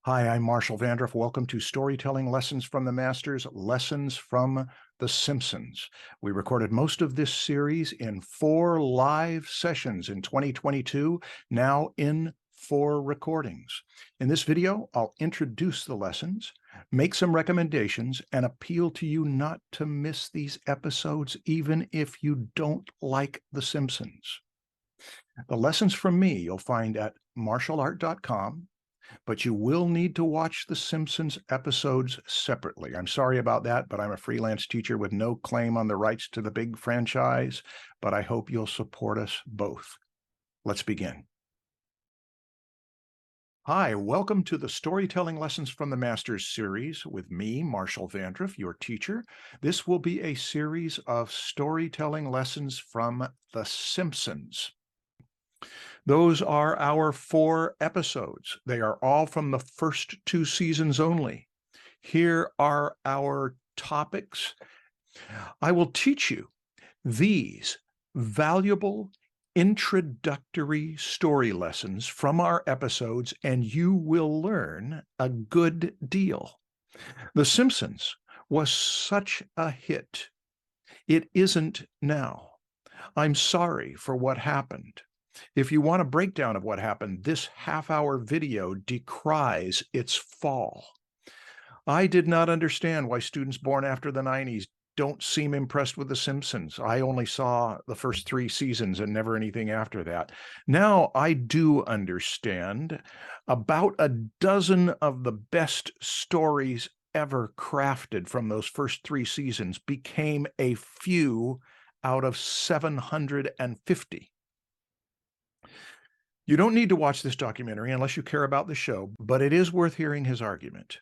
Hi, I'm Marshall Vandruff. Welcome to Storytelling Lessons from the Masters, Lessons from The Simpsons. We recorded most of this series in 4 live sessions in 2022, now in 4 recordings. In this video, I'll introduce the lessons, make some recommendations, and appeal to you not to miss these episodes, even if you don't like The Simpsons. The lessons from me you'll find at marshallart.com. But you will need to watch The Simpsons episodes separately. I'm sorry about that, but I'm a freelance teacher with no claim on the rights to the big franchise, but I hope you'll support us both. Let's begin. Hi, welcome to the Storytelling Lessons from the Masters series with me, Marshall Vandruff, your teacher. This will be a series of storytelling lessons from The Simpsons. Those are our 4 episodes. They are all from the first 2 seasons only. Here are our topics. I will teach you these valuable introductory story lessons from our episodes, and you will learn a good deal. The Simpsons was such a hit. It isn't now. I'm sorry for what happened. If you want a breakdown of what happened, this half-hour video decries its fall. I did not understand why students born after the 90s don't seem impressed with The Simpsons. I only saw the first 3 seasons and never anything after that. Now I do understand. About a dozen of the best stories ever crafted from those first 3 seasons became a few out of 750. You don't need to watch this documentary unless you care about the show, but it is worth hearing his argument.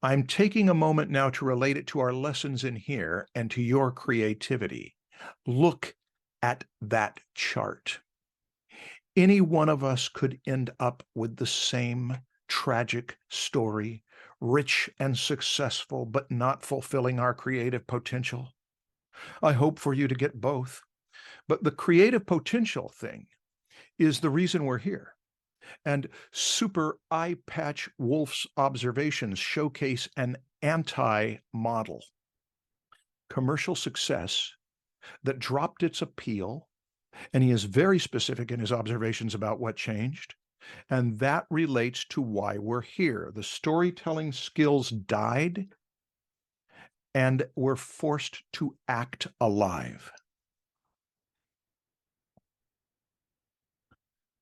I'm taking a moment now to relate it to our lessons in here and to your creativity. Look at that chart. Any one of us could end up with the same tragic story, rich and successful, but not fulfilling our creative potential. I hope for you to get both. But the creative potential thing is the reason we're here. And Super Eye Patch Wolf's observations showcase an anti-model. Commercial success that dropped its appeal, and he is very specific in his observations about what changed, and that relates to why we're here. The storytelling skills died, and we're forced to act alive.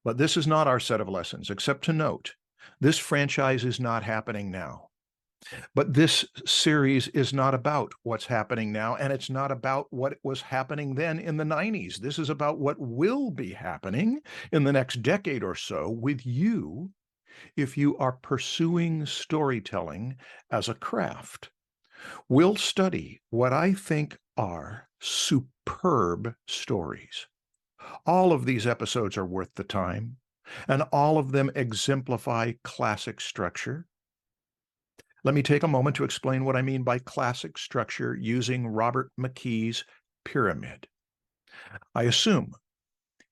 But this is not our set of lessons, except to note, this franchise is not happening now. But this series is not about what's happening now, and it's not about what was happening then in the 90s. This is about what will be happening in the next decade or so with you if you are pursuing storytelling as a craft. We'll study what I think are superb stories. All of these episodes are worth the time, and all of them exemplify classic structure. Let me take a moment to explain what I mean by classic structure using Robert McKee's pyramid. I assume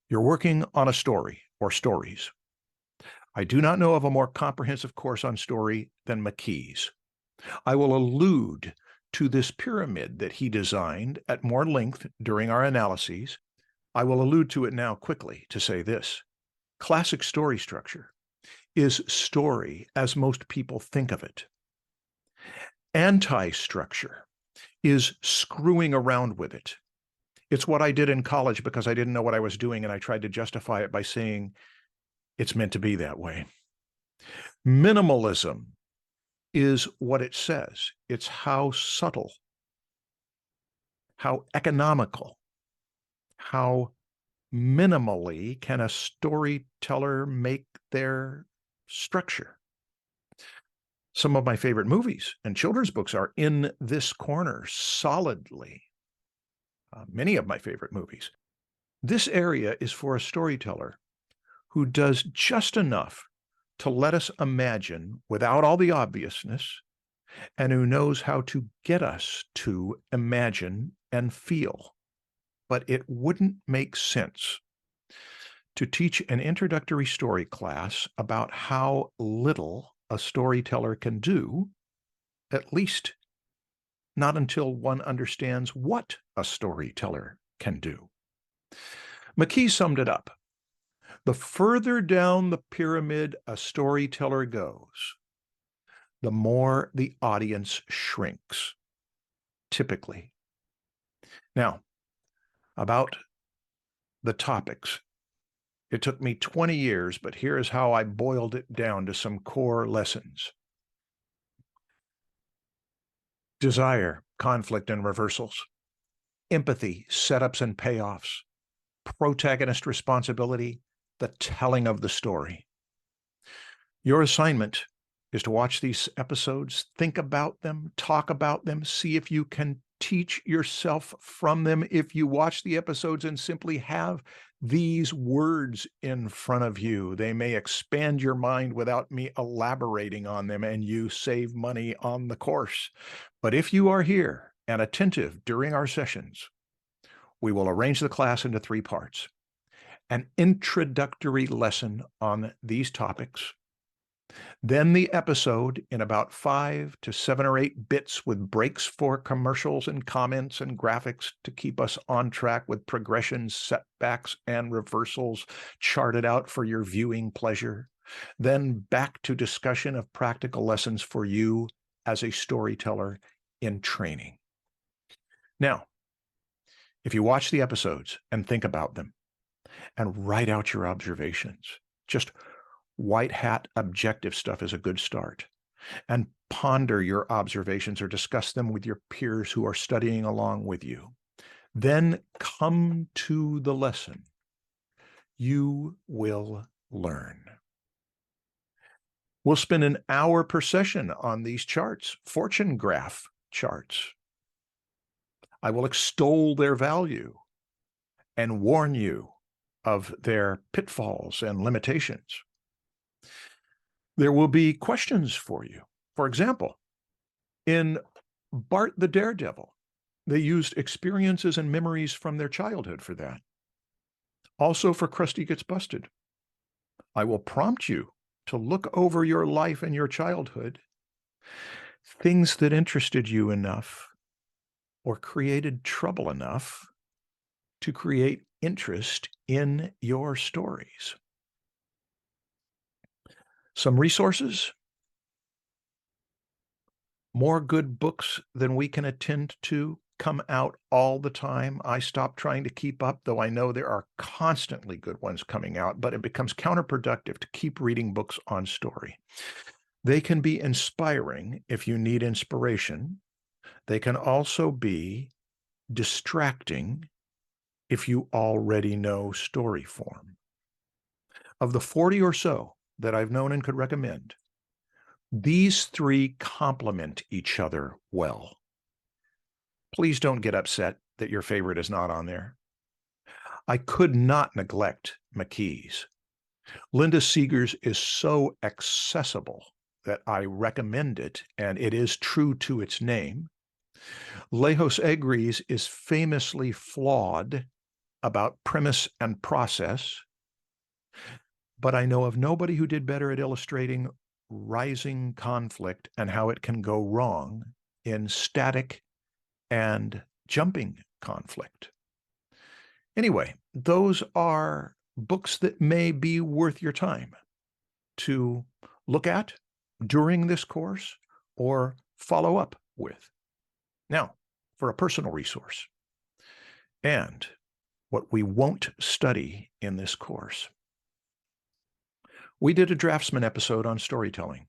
you're working on a story or stories. I do not know of a more comprehensive course on story than McKee's. I will allude to this pyramid that he designed at more length during our analyses. I will allude to it now quickly to say this. Classic story structure is story as most people think of it. Anti-structure is screwing around with it. It's what I did in college because I didn't know what I was doing, and I tried to justify it by saying it's meant to be that way. Minimalism is what it says. It's how subtle, how economical, how minimally can a storyteller make their structure. Some of my favorite movies and children's books are in this corner solidly. Many of my favorite movies. This area is for a storyteller who does just enough to let us imagine without all the obviousness, and who knows how to get us to imagine and feel. But it wouldn't make sense to teach an introductory story class about how little a storyteller can do, at least not until one understands what a storyteller can do. McKee summed it up. The further down the pyramid a storyteller goes, the more the audience shrinks, typically. Now, about the topics. It took me 20 years, but here is how I boiled it down to some core lessons. Desire, conflict and reversals. Empathy, setups and payoffs. Protagonist responsibility, the telling of the story. Your assignment is to watch these episodes, think about them, talk about them, see if you can teach yourself from them. If you watch the episodes and simply have these words in front of you, they may expand your mind without me elaborating on them, and you save money on the course. But if you are here and attentive during our sessions, we will arrange the class into 3 parts. An introductory lesson on these topics, then the episode in about 5 to 7 or 8 bits with breaks for commercials and comments and graphics to keep us on track with progressions, setbacks, and reversals charted out for your viewing pleasure. Then back to discussion of practical lessons for you as a storyteller in training. Now, if you watch the episodes and think about them and write out your observations, just white hat objective stuff is a good start. And ponder your observations or discuss them with your peers who are studying along with you. Then come to the lesson. You will learn. We'll spend an hour per session on these charts, fortune graph charts. I will extol their value and warn you of their pitfalls and limitations. There will be questions for you. For example, in Bart the Daredevil, they used experiences and memories from their childhood for that. Also for Krusty Gets Busted, I will prompt you to look over your life and your childhood, things that interested you enough or created trouble enough to create interest in your stories. Some resources, more good books than we can attend to come out all the time. I stopped trying to keep up, though I know there are constantly good ones coming out, but it becomes counterproductive to keep reading books on story. They can be inspiring if you need inspiration. They can also be distracting if you already know story form. Of the 40 or so that I've known and could recommend, these 3 complement each other well. Please don't get upset that your favorite is not on there. I could not neglect McKee's. Linda Seeger's is so accessible that I recommend it, and it is true to its name. Lejos Egri's is famously flawed about premise and process, but I know of nobody who did better at illustrating rising conflict and how it can go wrong in static and jumping conflict. Anyway, those are books that may be worth your time to look at during this course or follow up with. Now, for a personal resource and what we won't study in this course. We did a Draftsman episode on storytelling.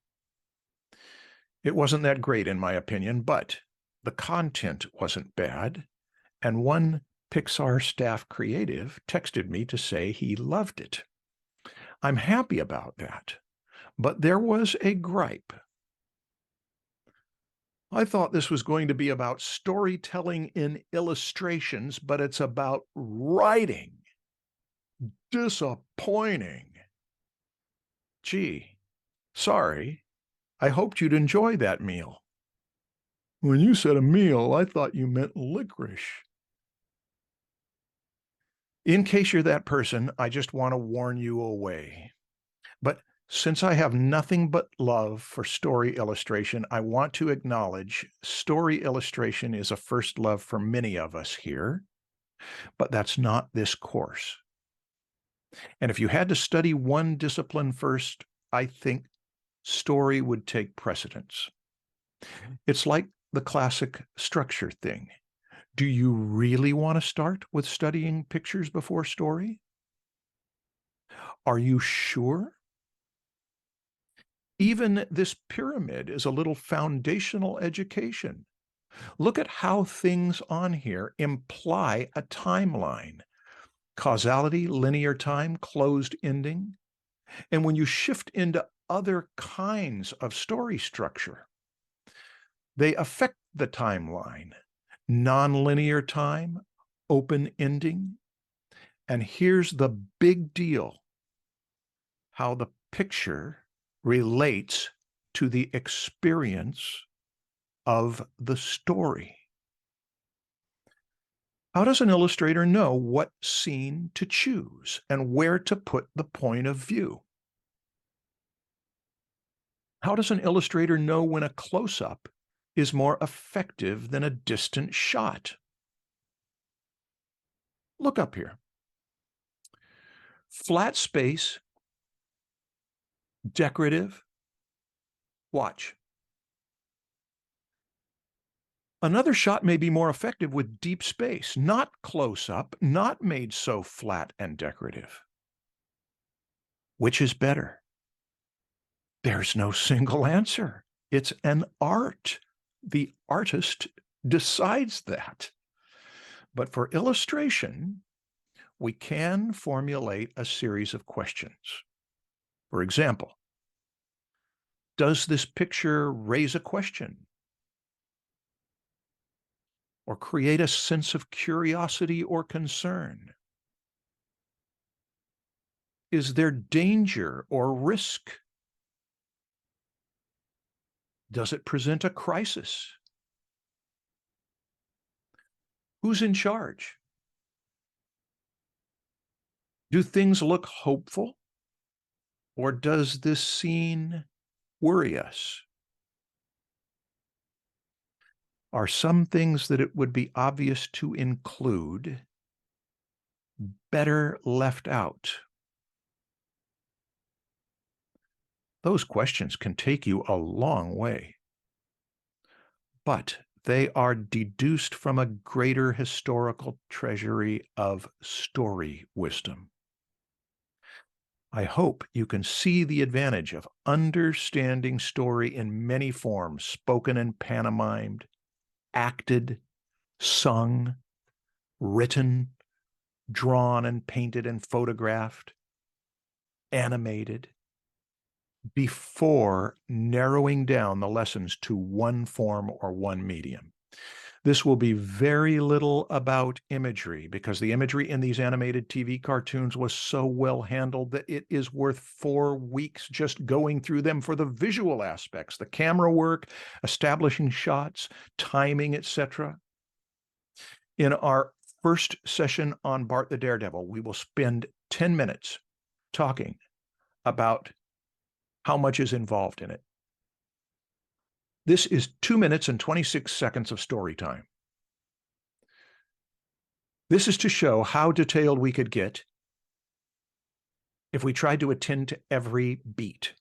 It wasn't that great in my opinion, but the content wasn't bad, and one Pixar staff creative texted me to say he loved it. I'm happy about that, but there was a gripe. I thought this was going to be about storytelling in illustrations, but it's about writing. Disappointing. Gee, sorry. I hoped you'd enjoy that meal. When you said a meal, I thought you meant licorice. In case you're that person, I just want to warn you away. But Since I have nothing but love for story illustration, I want to acknowledge story illustration is a first love for many of us here, but that's not this course. And if you had to study one discipline first, I think story would take precedence. It's like the classic structure thing. Do you really want to start with studying pictures before story? Are you sure? Even this pyramid is a little foundational education. Look at how things on here imply a timeline. Causality, linear time, closed ending. And when you shift into other kinds of story structure, they affect the timeline. Nonlinear time, open ending. And here's the big deal: how the picture relates to the experience of the story. How does an illustrator know what scene to choose and where to put the point of view? How does an illustrator know when a close-up is more effective than a distant shot? Look up here. Flat space, decorative, watch. Another shot may be more effective with deep space, not close-up, not made so flat and decorative. Which is better? There's no single answer. It's an art. The artist decides that. But for illustration, we can formulate a series of questions. For example, does this picture raise a question or create a sense of curiosity or concern? Is there danger or risk? Does it present a crisis? Who's in charge? Do things look hopeful? Or does this scene worry us? Are some things that it would be obvious to include better left out? Those questions can take you a long way, but they are deduced from a greater historical treasury of story wisdom. I hope you can see the advantage of understanding story in many forms, spoken and pantomimed, acted, sung, written, drawn and painted and photographed, animated, before narrowing down the lessons to one form or one medium. This will be very little about imagery, because the imagery in these animated TV cartoons was so well handled that it is worth 4 weeks just going through them for the visual aspects, the camera work, establishing shots, timing, etc. In our first session on Bart the Daredevil, we will spend 10 minutes talking about how much is involved in it. This is 2 minutes and 26 seconds of story time. This is to show how detailed we could get if we tried to attend to every beat.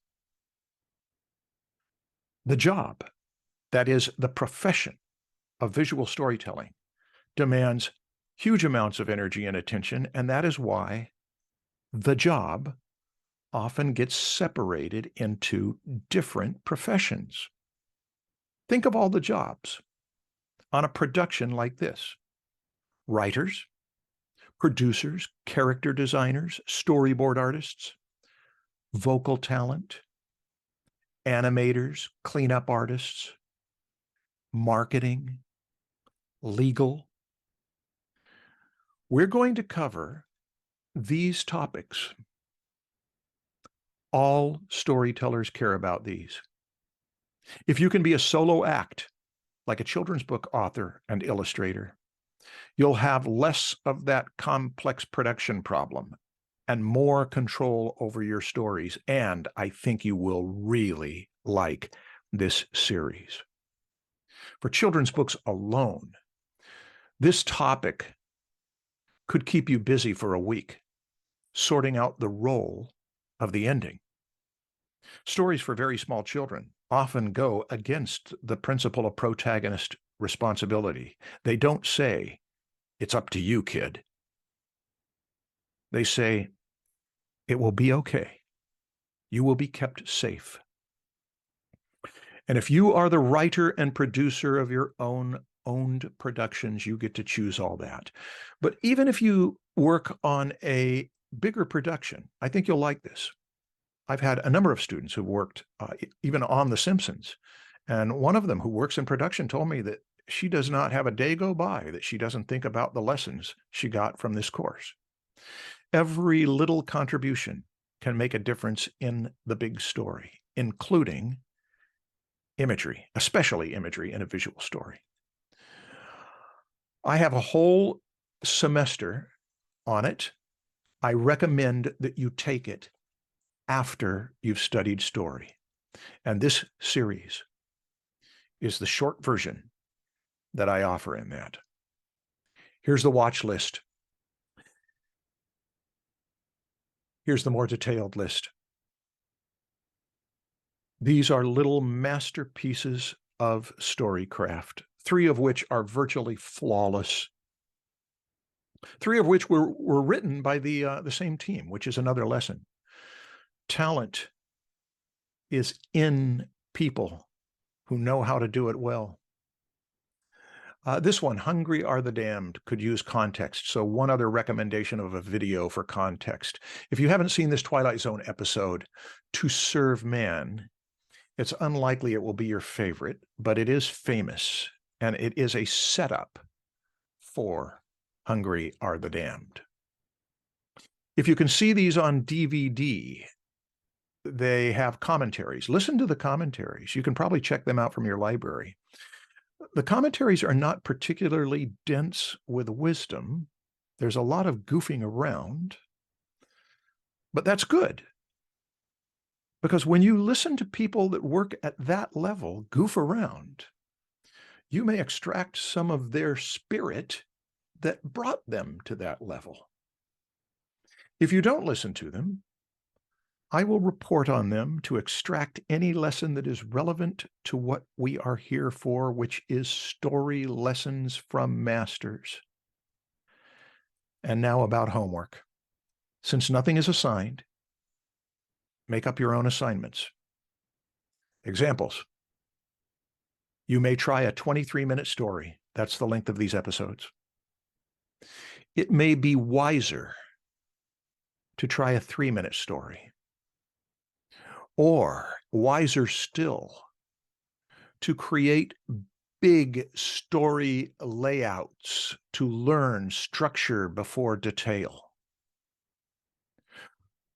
The job, that is, the profession of visual storytelling, demands huge amounts of energy and attention, and that is why the job often gets separated into different professions. Think of all the jobs on a production like this: writers, producers, character designers, storyboard artists, vocal talent, animators, cleanup artists, marketing, legal. We're going to cover these topics. All storytellers care about these. If you can be a solo act, like a children's book author and illustrator, you'll have less of that complex production problem. and more control over your stories. And I think you will really like this series. For children's books alone, this topic could keep you busy for a week, sorting out the role of the ending. Stories for very small children often go against the principle of protagonist responsibility. They don't say, "It's up to you, kid." They say, "It will be okay. You will be kept safe." And if you are the writer and producer of your own owned productions, you get to choose all that. But even if you work on a bigger production, I think you'll like this. I've had a number of students who worked even on The Simpsons. And one of them who works in production told me that she does not have a day go by that she doesn't think about the lessons she got from this course. Every little contribution can make a difference in the big story, including imagery, especially imagery in a visual story. I have a whole semester on it. I recommend that you take it after you've studied story. And this series is the short version that I offer in that. Here's the watch list. Here's the more detailed list. These are little masterpieces of storycraft, 3 of which are virtually flawless, 3 of which were written by the same team, which is another lesson. Talent is in people who know how to do it well. This one, Hungry Are the Damned, could use context. So one other recommendation of a video for context. If you haven't seen this Twilight Zone episode, To Serve Man, it's unlikely it will be your favorite, but it is famous, and it is a setup for Hungry Are the Damned. If you can see these on DVD, they have commentaries. Listen to the commentaries. You can probably check them out from your library. The commentaries are not particularly dense with wisdom. There's a lot of goofing around, but that's good. Because when you listen to people that work at that level goof around, you may extract some of their spirit that brought them to that level. If you don't listen to them, I will report on them to extract any lesson that is relevant to what we are here for, which is story lessons from masters. And now about homework. Since nothing is assigned, make up your own assignments. Examples. You may try a 23-minute story. That's the length of these episodes. It may be wiser to try a 3-minute story. Or, wiser still, to create big story layouts to learn structure before detail.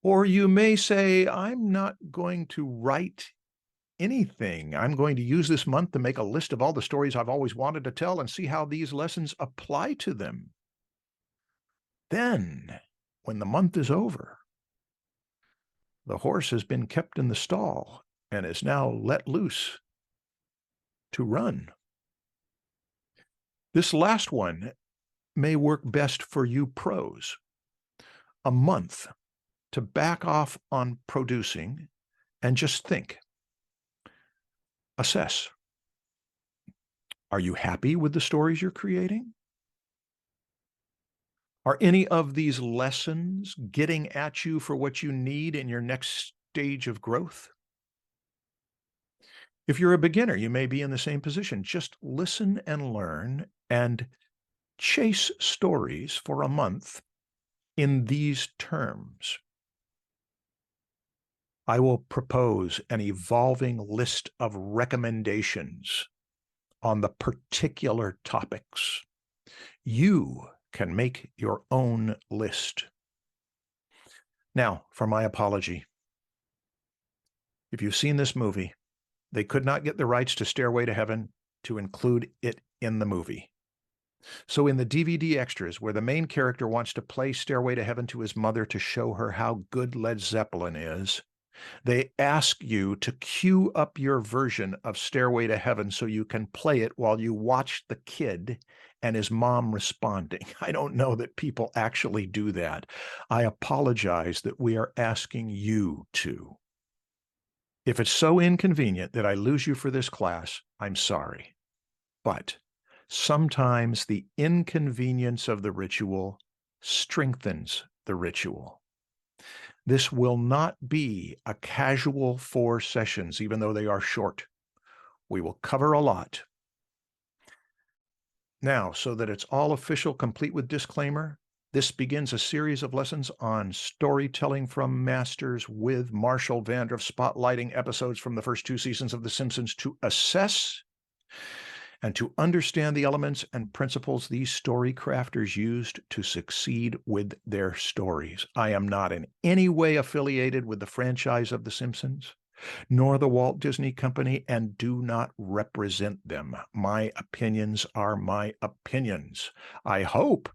Or you may say, I'm not going to write anything. I'm going to use this month to make a list of all the stories I've always wanted to tell and see how these lessons apply to them. Then, when the month is over, the horse has been kept in the stall and is now let loose to run. This last one may work best for you pros. A month to back off on producing and just think. Assess. Are you happy with the stories you're creating? Are any of these lessons getting at you for what you need in your next stage of growth? If you're a beginner, you may be in the same position. Just listen and learn and chase stories for a month in these terms. I will propose an evolving list of recommendations on the particular topics. You can make your own list. Now, for my apology. If you've seen this movie, they could not get the rights to Stairway to Heaven to include it in the movie. So in the DVD extras, where the main character wants to play Stairway to Heaven to his mother to show her how good Led Zeppelin is, they ask you to queue up your version of Stairway to Heaven so you can play it while you watch the kid and his mom responding. I don't know that people actually do that. I apologize that we are asking you to. If it's so inconvenient that I lose you for this class, I'm sorry. But sometimes the inconvenience of the ritual strengthens the ritual. This will not be a casual 4 sessions, even though they are short. We will cover a lot. Now, so that it's all official, complete with disclaimer, this begins a series of lessons on storytelling from masters with Marshall Vandruff spotlighting episodes from the first 2 seasons of The Simpsons to assess and to understand the elements and principles these story crafters used to succeed with their stories. I am not in any way affiliated with the franchise of The Simpsons, nor the Walt Disney Company, and do not represent them. My opinions are my opinions. I hope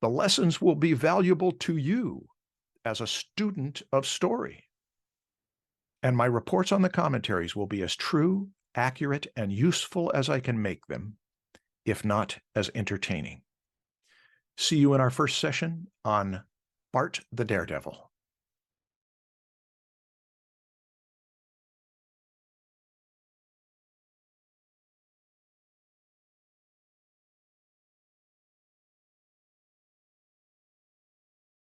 the lessons will be valuable to you as a student of story. And my reports on the commentaries will be as true, accurate, and useful as I can make them, if not as entertaining. See you in our first session on Bart the Daredevil.